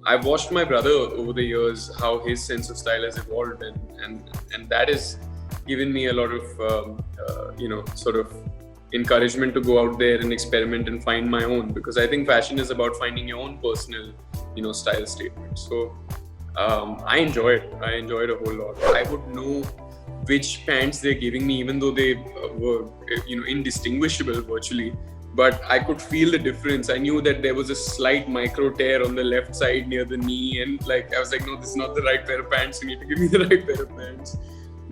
I've watched my brother over the years, how his sense of style has evolved, and that has given me a lot of sort of encouragement to go out there and experiment and find my own, because I think fashion is about finding your own personal style statement. So I enjoy it. I enjoy it a whole lot. I would know which pants they're giving me, even though they were indistinguishable virtually. But I could feel the difference. I knew that there was a slight micro tear on the left side near the knee, and I was like, no, this is not the right pair of pants. You need to give me the right pair of pants.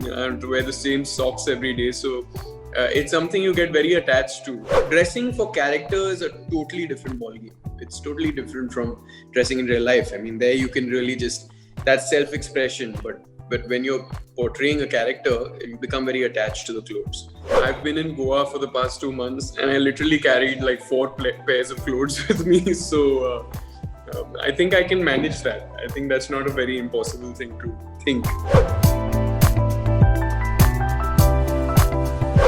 I have to wear the same socks every day. So it's something you get very attached to. Dressing for character is a totally different ballgame. It's totally different from dressing in real life. I mean, there you can really just, that's self-expression. But when you're portraying a character, you become very attached to the clothes. I've been in Goa for the past 2 months, and I literally carried like 4 pairs of clothes with me. So I think I can manage that. I think that's not a very impossible thing to think.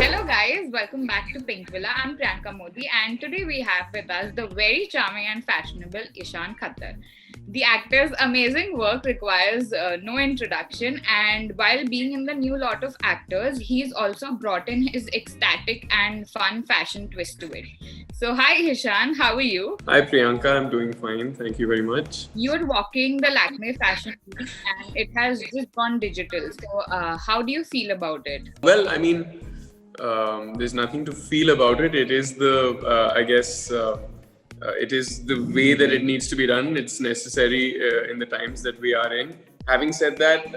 Hello guys, welcome back to Pinkvilla. I'm Priyanka Modi, and today we have with us the very charming and fashionable Ishaan Khatter. The actor's amazing work requires no introduction, and while being in the new lot of actors, he's also brought in his ecstatic and fun fashion twist to it. So hi Ishaan, how are you? Hi Priyanka, I'm doing fine. Thank you very much. You're walking the Lakme Fashion Week and it has just gone digital. So how do you feel about it? Well, I mean, there's nothing to feel about it. It is it is the way that it needs to be done. It's necessary in the times that we are in. Having said that,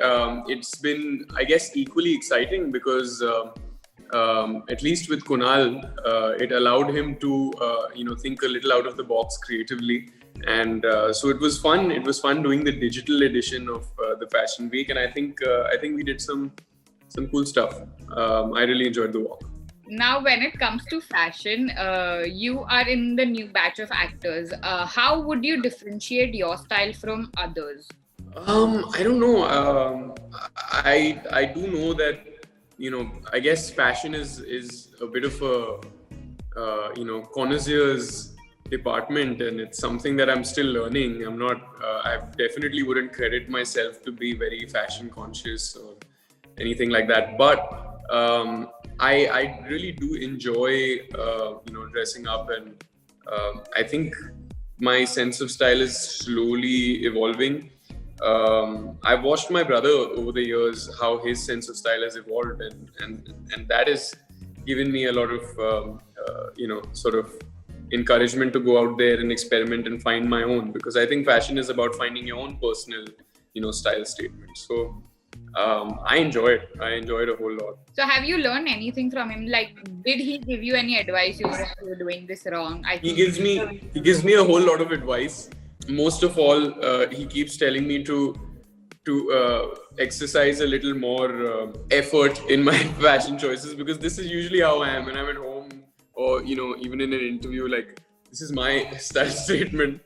it's been, I guess, equally exciting because at least with Kunal, it allowed him to, think a little out of the box creatively. And so it was fun. It was fun doing the digital edition of the Fashion Week. And I think we did some cool stuff. I really enjoyed the walk. Now, when it comes to fashion, you are in the new batch of actors. How would you differentiate your style from others? I don't know. I do know that, I guess fashion is a bit of a, connoisseur's department, and it's something that I'm still learning. I'm not, I definitely wouldn't credit myself to be very fashion conscious or anything like that. But I really do enjoy, dressing up, and I think my sense of style is slowly evolving. I've watched my brother over the years, how his sense of style has evolved, and that has given me a lot of, sort of encouragement to go out there and experiment and find my own, because I think fashion is about finding your own personal, style statement. So I enjoy it. I enjoy it a whole lot. So have you learned anything from him? Like, did he give you any advice? You're doing this wrong. He gives me a whole lot of advice. Most of all, he keeps telling me to exercise a little more effort in my fashion choices, because this is usually how I am when I'm at home, or even in an interview. Like, this is my style statement.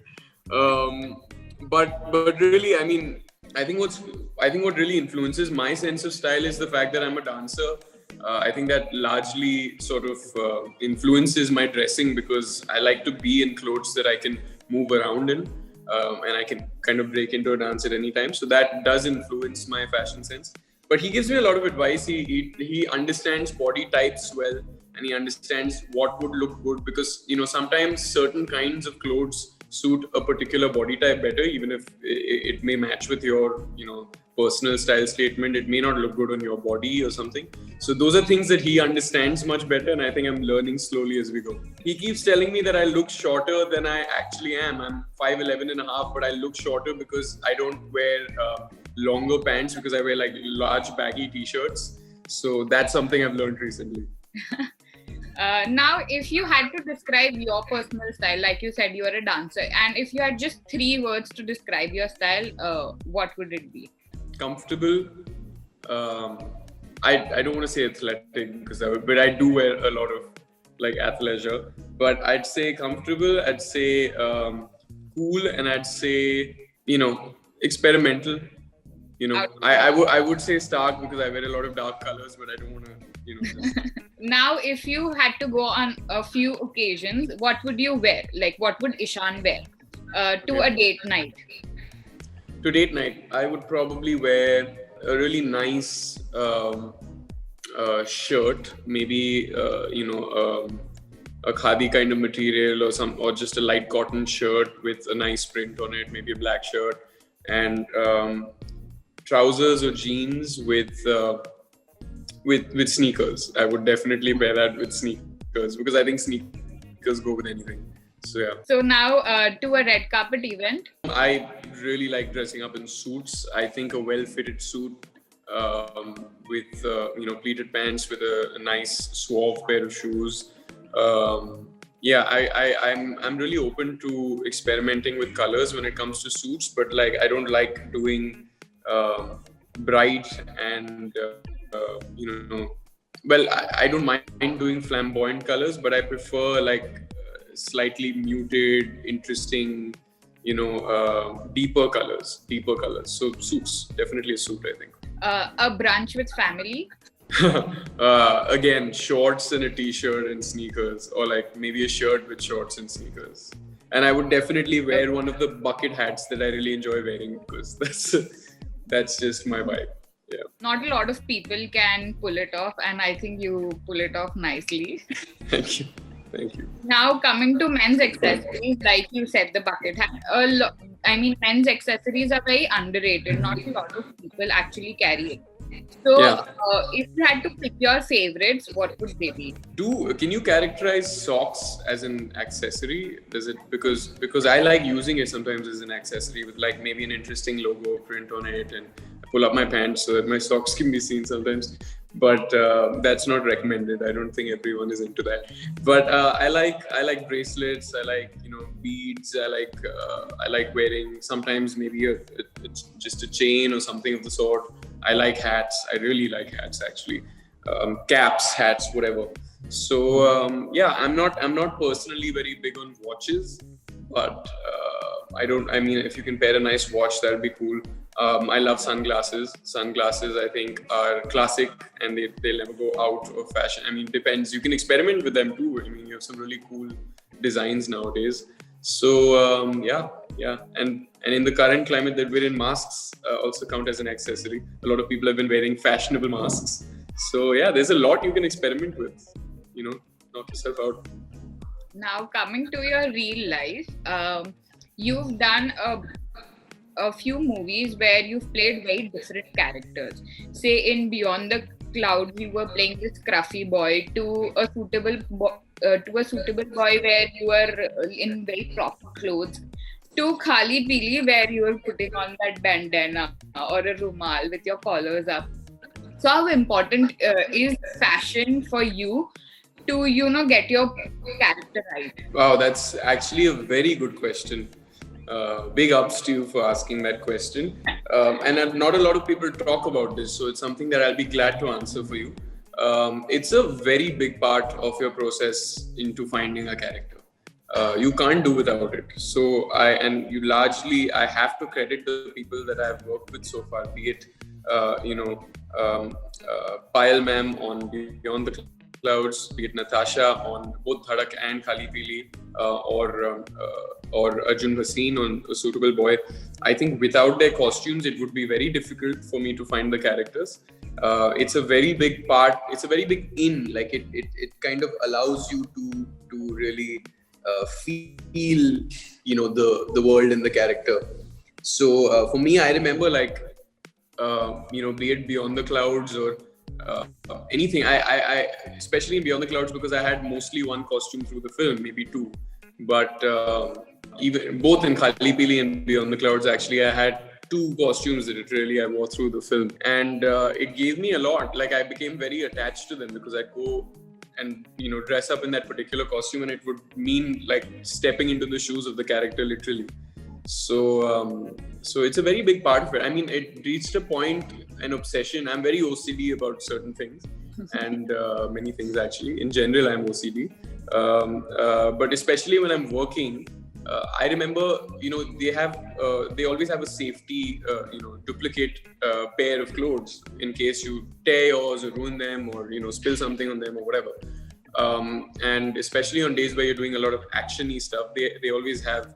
But really, I mean, I think what really influences my sense of style is the fact that I'm a dancer. I think that largely sort of influences my dressing, because I like to be in clothes that I can move around in, and I can kind of break into a dance at any time. So that does influence my fashion sense. But he gives me a lot of advice. He understands body types well, and he understands what would look good, because sometimes certain kinds of clothes suit a particular body type better, even if it may match with your personal style statement. It may not look good on your body or something. So those are things that he understands much better, and I think I'm learning slowly as we go. He keeps telling me that I look shorter than I actually am. I'm 5'11" and a half, but I look shorter because I don't wear longer pants, because I wear like large baggy t-shirts. So that's something I've learned recently. Now, if you had to describe your personal style, like you said, you are a dancer, and if you had just 3 words to describe your style, what would it be? Comfortable. I don't want to say athletic, but I do wear a lot of like athleisure. But I'd say comfortable. I'd say cool, and I'd say experimental. I would say stark, because I wear a lot of dark colors, but I don't want to. Now, if you had to go on a few occasions, what would you wear? Like, what would Ishaan wear to a date night? To date night, I would probably wear a really nice shirt, maybe a khadi kind of material or just a light cotton shirt with a nice print on it, maybe a black shirt, and trousers or jeans with sneakers. I would definitely pair that with sneakers because I think sneakers go with anything. So yeah. So now to a red carpet event. I really like dressing up in suits. I think a well-fitted suit with pleated pants with a nice suave pair of shoes. I'm really open to experimenting with colors when it comes to suits, but like I don't like doing bright and I don't mind doing flamboyant colors, but I prefer like slightly muted, interesting, deeper colors. So suits, definitely a suit, I think. A brunch with family. Again, shorts and a t-shirt and sneakers, or like maybe a shirt with shorts and sneakers. And I would definitely wear one of the bucket hats that I really enjoy wearing because that's just my vibe. Yeah. Not a lot of people can pull it off, and I think you pull it off nicely. Thank you. Now coming to men's accessories, like you said, the bucket hat. Men's accessories are very underrated. Not a lot of people actually carry it. So, if you had to pick your favorites, what would they be? Can you characterize socks as an accessory? Does it because I like using it sometimes as an accessory with like maybe an interesting logo print on it, and I pull up my pants so that my socks can be seen sometimes. But that's not recommended. I don't think everyone is into that. But I like bracelets. I like beads. I like wearing sometimes maybe just a chain or something of the sort. I like hats. I really like hats actually. Caps, hats, whatever. So I'm not personally very big on watches, but if you can pair a nice watch, that would be cool. I love sunglasses. Sunglasses, I think, are classic and they'll never go out of fashion. I mean, depends. You can experiment with them too. I mean, you have some really cool designs nowadays. So, And in the current climate that we're in, masks also count as an accessory. A lot of people have been wearing fashionable masks. So, yeah, there's a lot you can experiment with. Knock yourself out. Now, coming to your real life, you've done a few movies where you've played very different characters. Say in Beyond the Clouds, you were playing this scruffy boy to a suitable boy where you were in very proper clothes, to Khali Pili where you were putting on that bandana or a rumal with your collars up. So how important is fashion for you to get your character right? Wow, that's actually a very good question. Big ups to you for asking that question. And not a lot of people talk about this, so it's something that I'll be glad to answer for you. It's a very big part of your process into finding a character. You can't do without it. So I have to credit the people that I've worked with so far, be it Payal ma'am on Beyond the Clouds, be it Natasha on both Dhadak and Khali Pili, or Arjun Bhasin on A Suitable Boy. I think without their costumes, it would be very difficult for me to find the characters. It's a very big part. It's a very big like it kind of allows you to really feel the world and the character. So for me, I remember be it Beyond the Clouds or anything. I especially in Beyond the Clouds, because I had mostly one costume through the film, maybe two. But even both in Khali Pili and Beyond the Clouds, actually, I had two costumes that I wore through the film, and it gave me a lot. Like I became very attached to them because I'd go and dress up in that particular costume, and it would mean like stepping into the shoes of the character, literally. So it's a very big part of it. I mean, it reached a point, an obsession. I'm very OCD about certain things, and many things actually. In general, I'm OCD. But especially when I'm working, I remember, they always have a safety, duplicate pair of clothes in case you tear yours or ruin them or, spill something on them or whatever. And especially on days where you're doing a lot of action-y stuff, they always have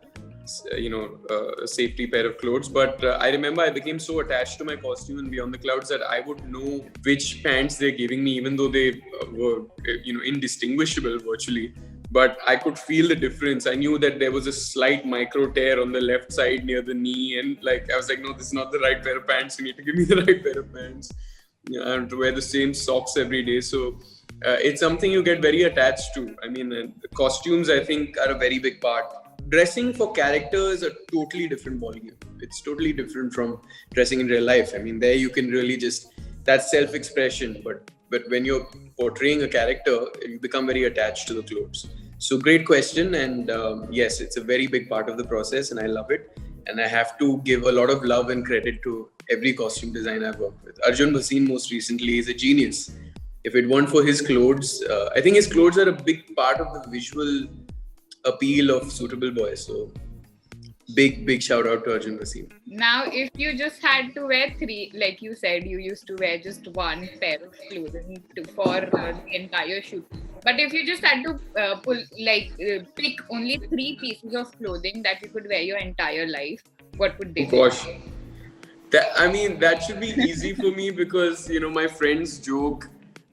a safety pair of clothes. But I remember I became so attached to my costume in Beyond the Clouds that I would know which pants they're giving me, even though they were indistinguishable virtually. But I could feel the difference. I knew that there was a slight micro tear on the left side near the knee, and I was like, no, this is not the right pair of pants. You need to give me the right pair of pants. I have to wear the same socks every day. So it's something you get very attached to. I mean, the costumes, I think, are a very big part. Dressing for characters is a totally different ballgame. It's totally different from dressing in real life. I mean, there you can really that's self-expression. But when you're portraying a character, you become very attached to the clothes. So great question. And yes, it's a very big part of the process and I love it. And I have to give a lot of love and credit to every costume designer I've worked with. Arjun Bhasin most recently is a genius. If it weren't for his clothes, I think his clothes are a big part of the visual appeal of Suitable Boy. So big shout out to Arjun Bhasin. Now, if you just had to wear three, like you said, you used to wear just one pair of clothing for the entire shoot. But if you just had to pick only 3 pieces of clothing that you could wear your entire life, what would they be? Gosh. That should be easy for me because, my friends joke.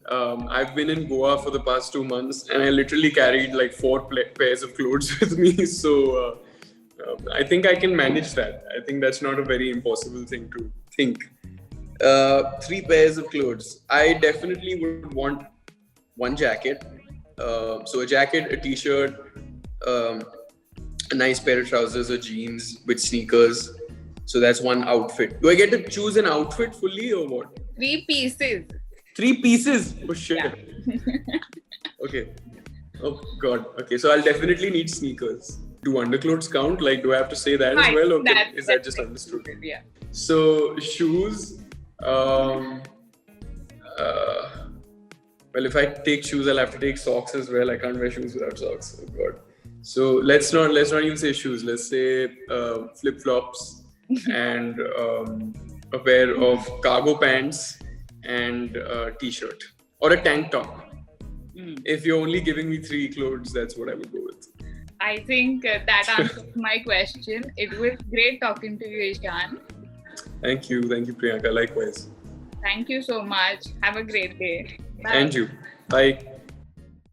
I've been in Goa for the past 2 months and I literally carried 4 pairs of clothes with me. So I think I can manage that. I think that's not a very impossible thing to think. 3 pairs of clothes. I definitely would want 1 jacket. So a jacket, a t-shirt, a nice pair of trousers or jeans with sneakers. So that's 1 outfit. Do I get to choose an outfit fully or what? 3 pieces. 3 pieces? Oh shit. Yeah. Okay. Oh god. Okay, so I'll definitely need sneakers. Do underclothes count? Do I have to say that as well? Or is that just understood? Yeah. So shoes. Well, if I take shoes, I'll have to take socks as well. I can't wear shoes without socks. Oh god. So let's not even say shoes. Let's say flip flops and a pair of cargo pants and a t-shirt or a tank top. If you're only giving me 3 clothes, that's what I would go with. I think that answers my question. It was great talking to you, Ishaan. Thank you, Priyanka. Likewise. Thank you so much. Have a great day. Bye. And you. Bye.